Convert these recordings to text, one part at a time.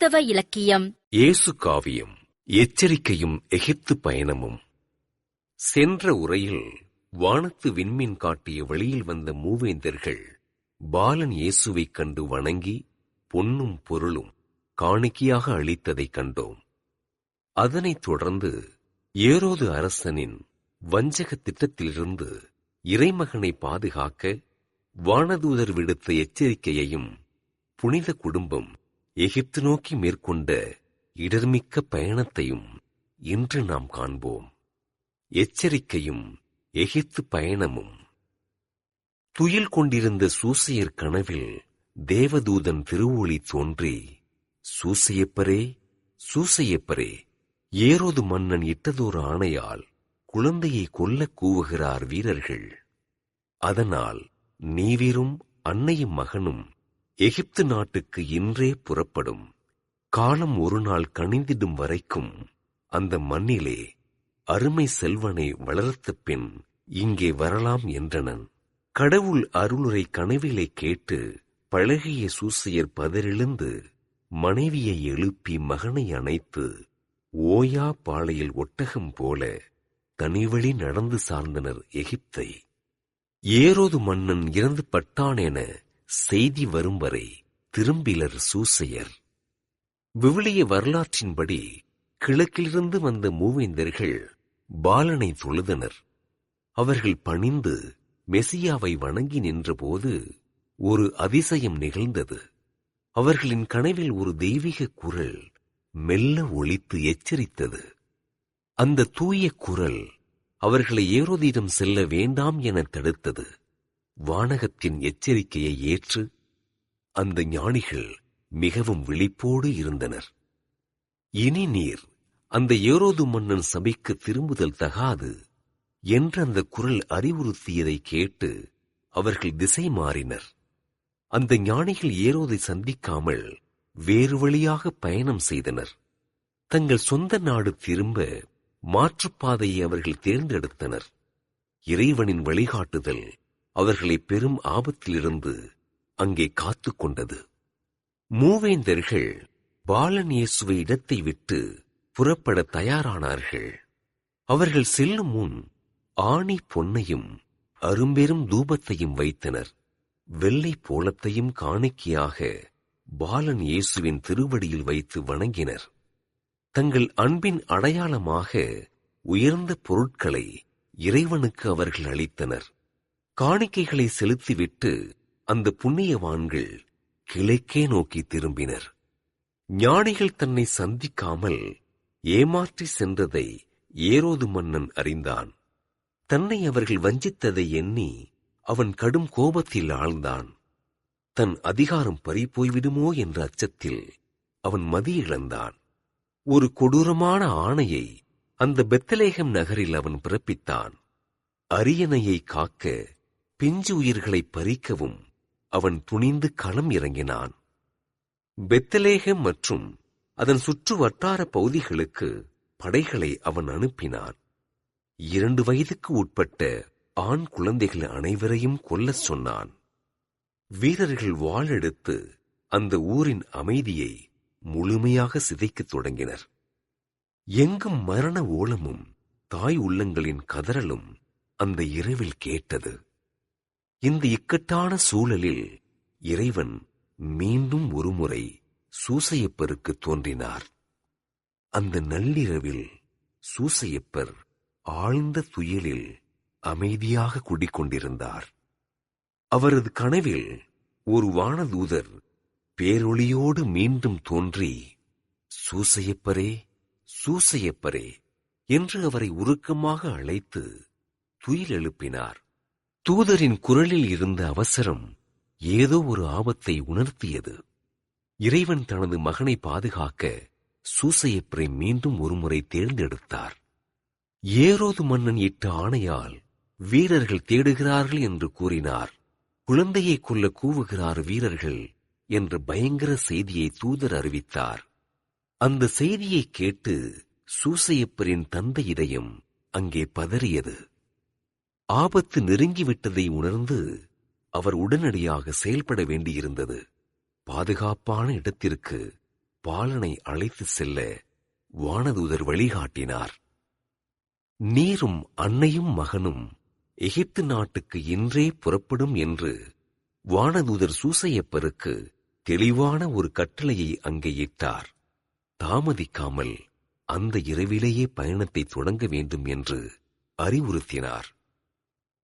கிறிஸ்தவ இலக்கியம். இயேசு காவியம். எச்சரிக்கையும் எகிப்து பயணமும். சென்ற உரையில் வானத்து விண்மீன் காட்டிய வழியில் வந்த மூவேந்தர்கள் பாலன் இயேசுவைக் கண்டு வணங்கி பொன்னும் பொருளும் காணிக்கையாக அளித்ததைக் கண்டோம். அதனைத் தொடர்ந்து ஏரோது அரசனின் வஞ்சக திட்டத்திலிருந்து இறைமகனை பாதுகாக்க வானதூதர் விடுத்த எச்சரிக்கையையும் புனித குடும்பம் எகிப்து நோக்கி மேற்கொண்ட இடர்மிக்க பயணத்தையும் இன்று நாம் காண்போம். எச்சரிக்கையும் எகிப்து பயணமும். துயில் கொண்டிருந்த சூசையர் கனவில் தேவதூதன் திருவொளி தோன்றி, சூசையப்பரே, சூசையப்பரே, ஏரோது மன்னன் இட்டதோர் ஆணையால் குழந்தையை கொல்ல கூவுகிறார் வீரர்கள். அதனால் நீவீரும் அன்னையும் மகனும் எகிப்து நாட்டுக்கு இன்றே புறப்படும். காலம் ஒரு நாள் கனிந்திடும் வரைக்கும் அந்த மண்ணிலே அருமை செல்வனை வளர்த்த பின் இங்கே வரலாம் என்றனன். கடவுள் அருளுரை கனவிலே கேட்டு பழகிய சூசையர் பதறிழுந்து மனைவியை எழுப்பி மகனை அணைத்து ஓயா பாளையில் ஒட்டகம் போல தனிவழி நடந்து சார்ந்தனர் எகிப்தை. ஏரோது மன்னன் இறந்து பட்டான் என செய்தி வரும் வரை திரும்பிலர் சூசையர். விவிலிய வரலாற்றின்படி கிழக்கிலிருந்து வந்த மூவேந்தர்கள் பாலனை தொழுதனர். அவர்கள் பணிந்து மெசியாவை வணங்கி நின்றபோது ஒரு அதிசயம் நிகழ்ந்தது. அவர்களின் கனவில் ஒரு தெய்வீக குரல் மெல்ல ஒலித்து எச்சரித்தது. அந்த தூய குரல் அவர்களை ஏரோதிடம் செல்ல வேண்டாம் என தடுத்தது. வானகத்தின் எச்சரிக்கையை ஏற்று அந்த ஞானிகள் மிகவும் விழிப்போடு இருந்தனர். இனி நீர் அந்த ஏரோது மன்னன் சபைக்கு திரும்புதல் தகாது என்று அந்த குரல் அறிவுறுத்தியதை கேட்டு அவர்கள் திசை மாறினர். அந்த ஞானிகள் ஏரோதை சந்திக்காமல் வேறு வழியாக பயணம் செய்தனர். தங்கள் சொந்த நாடு திரும்ப மாற்றுப்பாதையை அவர்கள் தேர்ந்தெடுத்தனர். இறைவனின் வழிகாட்டுதல் அவர்களை பெரும் ஆபத்திலிருந்து அங்கே காத்துக் கொண்டது. மூவேந்தர்கள் பாலன் இயேசுவை இடத்தை விட்டு புறப்பட தயாரானார்கள். அவர்கள் செல்லும் முன் ஆணி பொன்னையும் அரும்பெரும் தூபத்தையும் வைத்தனர். வெள்ளை போலத்தையும் காணிக்கையாக பாலன் இயேசுவின் திருவடியில் வைத்து வணங்கினர். தங்கள் அன்பின் அடையாளமாக உயர்ந்த பொருட்களை இறைவனுக்கு அவர்கள் அளித்தனர். காணிக்கைகளை செலுத்திவிட்டு அந்த புண்ணியவான்கள் கிழக்கே நோக்கி திரும்பினர். ஞானிகள் தன்னை சந்திக்காமல் ஏமாற்றி சென்றதை ஏரோது மன்னன் அறிந்தான். தன்னை அவர்கள் வஞ்சித்ததை எண்ணி அவன் கடும் கோபத்தில் ஆழ்ந்தான். தன் அதிகாரம் பறிபோய்விடுமோ என்ற அச்சத்தில் அவன் மதியிழந்தான். ஒரு கொடூரமான ஆணையை அந்த பெத்லகேம் நகரில் அவன் பிறப்பித்தான். அரியணையை காக்க, பிஞ்சு உயிர்களை பறிக்கவும் அவன் துணிந்து களம் இறங்கினான். பெத்லகேம் மற்றும் அதன் சுற்று வட்டார பகுதிகளுக்கு படைகளை அவன் அனுப்பினான். 2 வயதுக்கு உட்பட்ட ஆண் குழந்தைகள் அனைவரையும் கொல்லச் சொன்னான். வீரர்கள் வாளெடுத்து அந்த ஊரின் அமைதியை முழுமையாக சிதைக்கத் தொடங்கினர். எங்கும் மரண ஓலமும் தாய் உள்ளங்களின் கதறலும் அந்த இரவில் கேட்டது. இந்த இக்கட்டான சூழலில் இறைவன் மீண்டும் ஒருமுறை சூசையப்பருக்கு தோன்றினார். அந்த நள்ளிரவில் சூசையப்பர் ஆழ்ந்த துயிலில் அமைதியாக குடிக்கொண்டிருந்தார். அவரது கனவில் ஒரு வானதூதர் பேரொளியோடு மீண்டும் தோன்றி, சூசையப்பரே, சூசையப்பரே என்று அவரை உருக்கமாக அழைத்து துயில் எழுப்பினார். தூதரின் குரலில் இருந்த அவசரம் ஏதோ ஒரு ஆபத்தை உணர்த்தியது. இறைவன் தனது மகனை பாதுகாக்க சூசையப்பரை மீண்டும் ஒருமுறை தேர்ந்தெடுத்தார். ஏரோது மன்னன் இட்ட ஆணையால் வீரர்கள் தேடுகிறார்கள் என்று கூறினார். குழந்தையை கொல்ல கூவுகிறார் வீரர்கள் என்ற பயங்கர செய்தியை தூதர் அறிவித்தார். அந்த செய்தியை கேட்டு சூசையப்பரின் தந்தை இதயம் அங்கே பதறியது. ஆபத்து நெருங்கிவிட்டதை உணர்ந்து அவர் உடனடியாக செயல்பட வேண்டியிருந்தது. பாதுகாப்பான இடத்திற்கு பாலனை அழைத்துச் செல்ல வானதூதர் வழிகாட்டினார். நீரும் அன்னையும் மகனும் எகிப்து நாட்டுக்கு இன்றே புறப்படும் என்று வானதூதர் சூசையப்பருக்கு தெளிவான ஒரு கட்டளையை அங்கே இட்டார். தாமதிக்காமல் அந்த இரவிலேயே பயணத்தை தொடங்க வேண்டும் என்று அறிவுறுத்தினார்.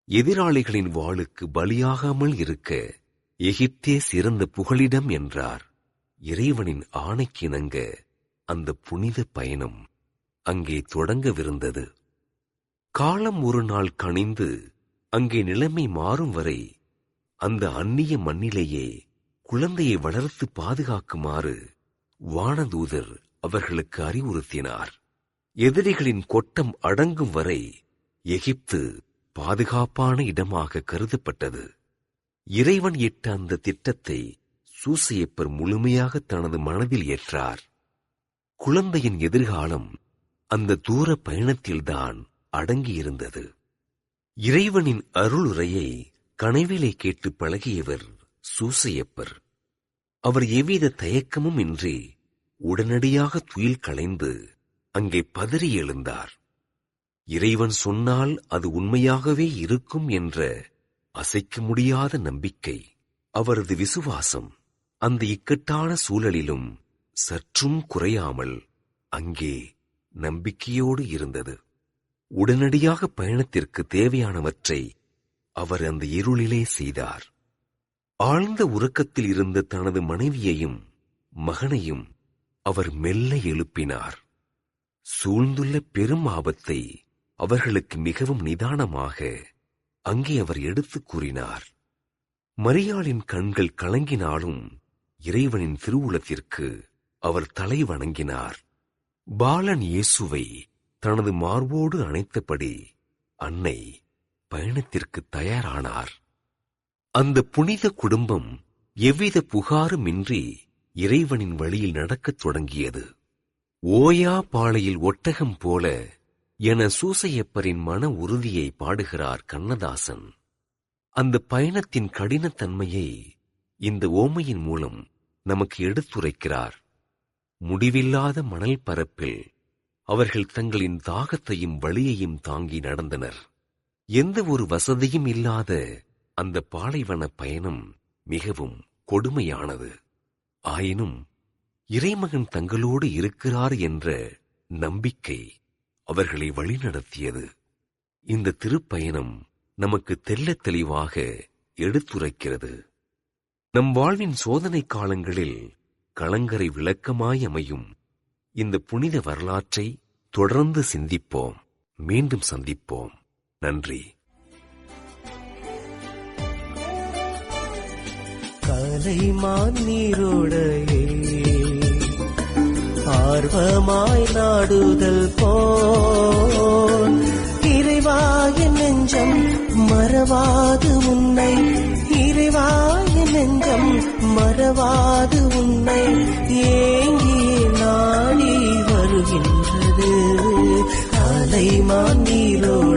எதிராளிகளின் வாளுக்கு பலியாகாமல் இருக்க எகிப்தே சிறந்த புகலிடம் என்றார். இறைவனின் ஆணைக்கிணங்க அந்த புனித பயணம் அங்கே தொடங்கவிருந்தது. காலம் ஒரு நாள் கனிந்து அங்கே நிலைமை மாறும் வரை அந்த அந்நிய மண்ணிலேயே குழந்தையை வளர்த்து பாதுகாக்குமாறு வானதூதர் அவர்களுக்கு அறிவுறுத்தினார். எதிரிகளின் கொட்டம் அடங்கும் வரை எகிப்து பாதுகாப்பான இடமாக கருதப்பட்டது. இறைவன் இட்ட அந்த திட்டத்தை சூசையப்பர் முழுமையாக தனது மனதில் ஏற்றார். குழந்தையின் எதிர்காலம் அந்த தூர பயணத்தில்தான் அடங்கியிருந்தது. இறைவனின் அருளுரையை கனவிலே கேட்டு பழகியவர் சூசையப்பர். அவர் எவ்வித தயக்கமும் இன்றி உடனடியாக துயில் களைந்து அங்கே பதறி எழுந்தார். இறைவன் சொன்னால் அது உண்மையாகவே இருக்கும் என்ற அசைக்க முடியாத நம்பிக்கை, அவரது விசுவாசம் அந்த இக்கட்டான சூழலிலும் சற்றும் குறையாமல் அங்கே நம்பிக்கையோடு இருந்தது. உடனடியாக பயணத்திற்கு தேவையானவற்றை அவர் அந்த இருளிலே செய்தார். ஆழ்ந்த உறக்கத்தில் இருந்த தனது மனைவியையும் மகனையும் அவர் மெல்ல எழுப்பினார். சூழ்ந்துள்ள பெரும் ஆபத்தை அவர்களுக்கு மிகவும் நிதானமாக அங்கே அவர் எடுத்துக் கூறினார். மரியாளின் கண்கள் கலங்கினாலும் இறைவனின் திருவுளத்திற்கு அவர் தலை வணங்கினார். பாலன் இயேசுவை தனது மார்போடு அணைத்தபடி அன்னை பயணத்திற்கு தயாரானார். அந்த புனித குடும்பம் எவ்வித புகாருமின்றி இறைவனின் வழியில் நடக்கத் தொடங்கியது. ஓயா பாளையில் ஒட்டகம் போல என சூசையப்பரின் மன உறுதியை பாடுகிறார் கண்ணதாசன். அந்த பயணத்தின் கடினத்தன்மையை இந்த ஓமையின் மூலம் நமக்கு எடுத்துரைக்கிறார். முடிவில்லாத மணல் பரப்பில் அவர்கள் தங்களின் தாகத்தையும் வலியையும் தாங்கி நடந்தனர். எந்த ஒரு வசதியும் இல்லாத அந்த பாலைவன பயணம் மிகவும் கொடுமையானது. ஆயினும் இறைமகன் தங்களோடு இருக்கிறார் என்ற நம்பிக்கை அவர்களை வழிநடத்தியது. இந்த திருப்பயணம் நமக்கு தெள்ளத் தெளிவாக எடுத்துரைக்கிறது. நம் வாழ்வின் சோதனை காலங்களில் கலங்கரை விளக்கமாய் அமையும் இந்த புனித வரலாற்றை தொடர்ந்து சிந்திப்போம். மீண்டும் சந்திப்போம். நன்றி. கலைமான் நீரோடையே ஆர்வமாய் நாடுதல் போல் இறைவாய நெஞ்சம் மறவாது உன்னை, இறைவாய நெஞ்சம் மறவாது உன்னை ஏங்கி நாடி வருகின்றது. கலைமான் நீரோடையே